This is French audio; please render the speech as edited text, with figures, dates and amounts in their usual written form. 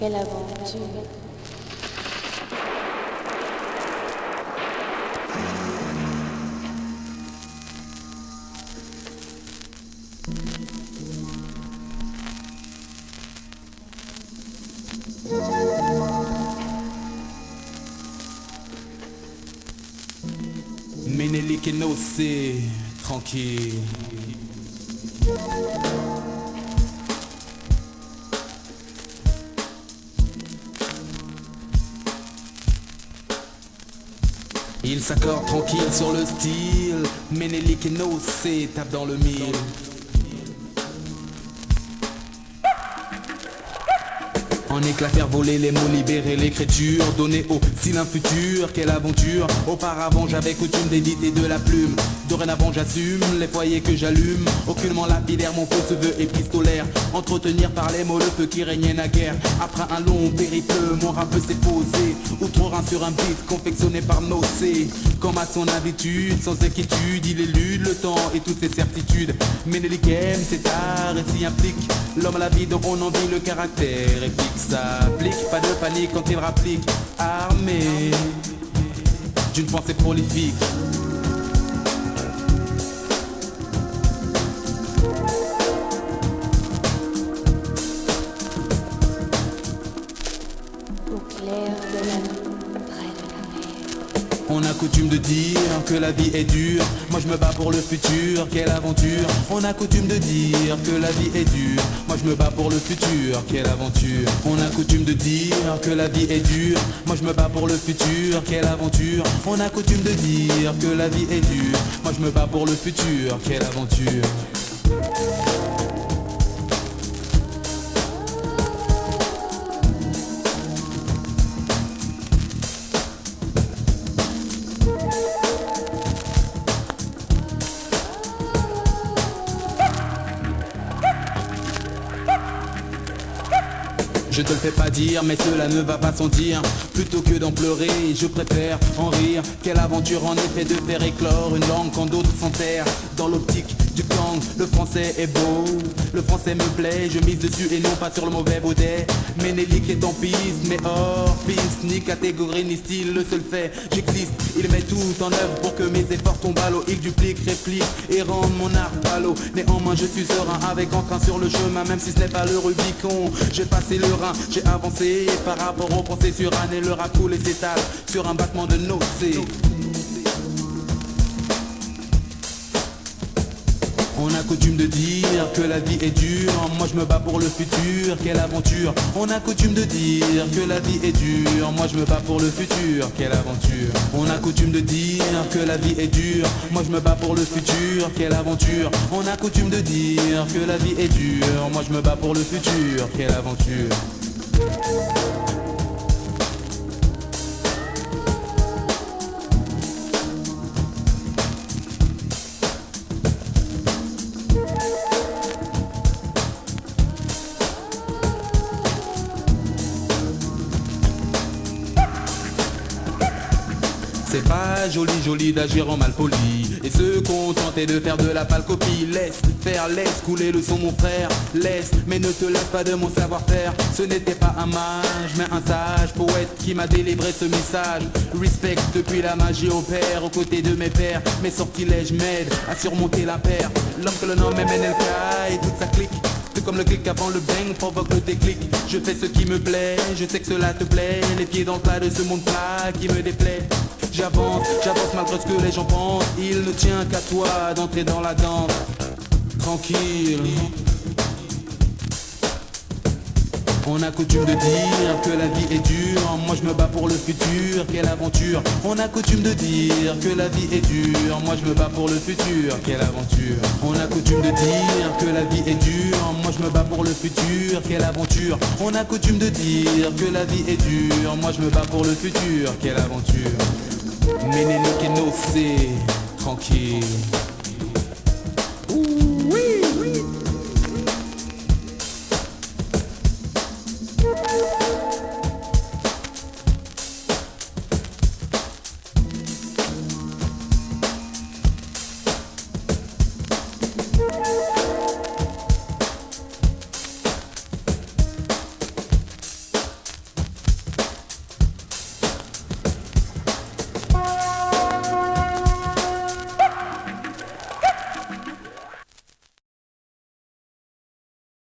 Quelle aventure! Ménélique et Nocé, tranquille. Il s'accorde tranquille sur le style. Ménélique et Nocé tape dans le mille. En éclat faire voler les mots, libérer l'écriture, donner au style un futur, quelle aventure. Auparavant j'avais coutume d'éditer de la plume. Dorénavant j'assume les foyers que j'allume. Aucunement lapidaire, mon feu se veut épistolaire. Entretenir par les mots le feu qui régnait naguère. Après un long périple, mon rap s'est posé. Outre-Rhin sur un beat confectionné par Nocé. Comme à son habitude, sans inquiétude, il élude le temps et toutes ses certitudes. Ménélique aime cet art et s'y implique. L'homme à la vie dont on envie le caractère épique. S'applique, pas de panique quand il rapplique. Armé d'une pensée prolifique. Au clair de la nuit, près de la mer. On a coutume de dire que la vie est dure. Moi je me bats pour le futur, quelle aventure. On a coutume de dire que la vie est dure. Moi je me bats pour le futur, quelle aventure. On a coutume de dire que la vie est dure. Moi je me bats pour le futur, quelle aventure. On a coutume de dire que la vie est dure. Moi je me bats pour le futur, quelle aventure. Je te le fais pas dire, mais cela ne va pas sans dire. Plutôt que d'en pleurer, je préfère en rire. Quelle aventure en effet de faire éclore une langue quand d'autres s'enterrent. Dans l'optique du gang, le français est beau. Le français me plaît, je mise dessus et non pas sur le mauvais baudet. Ménélique est en piste, mais hors piste. Ni catégorie ni style, le seul fait, j'existe. Il met tout en œuvre pour que mes efforts tombent à l'eau. Il duplique, réplique et rend mon art palo. Néanmoins je suis serein avec entrain sur le chemin. Même si ce n'est pas le Rubicon, j'ai passé le Rhin. J'ai avancé par rapport aux pensées sur année. Le rap coule et s'étale sur un battement de Nocé. On a coutume de dire que la vie est dure. Moi je me bats pour le futur, quelle aventure. On a coutume de dire que la vie est dure. Moi je me bats pour le futur, quelle aventure. On a coutume de dire que la vie est dure. Moi je me bats pour le futur, quelle aventure. On a coutume de dire que la vie est dure. Moi je me bats pour le futur, quelle aventure. C'est pas joli d'agir en malpoli et se contenter de faire de la pâle copie. Laisse faire, laisse couler le son mon frère. Laisse, mais ne te laisse pas de mon savoir-faire. Ce n'était pas un mage, mais un sage poète qui m'a délivré ce message. Respect depuis la magie opère aux côtés de mes pères. Mes sortilèges m'aident à surmonter la paire. L'homme que l'on nomme MNLK et toute sa clique. C'est comme le clic avant le bang provoque le déclic. Je fais ce qui me plaît, je sais que cela te plaît. Les pieds dans le plat de ce monde plat qui me déplaît. J'avance malgré ce que les gens pensent. Il ne tient qu'à toi d'entrer dans la danse. Tranquille. On a coutume de dire que la vie est dure. Moi je me bats pour le futur, quelle aventure. On a coutume de dire que la vie est dure. Moi je me bats pour le futur, quelle aventure. On a coutume de dire que la vie est dure. Moi je me bats pour le futur, quelle aventure. On a coutume de dire que la vie est dure. Moi je me bats pour le futur, quelle aventure. Ménélique et Nocé, tranquille.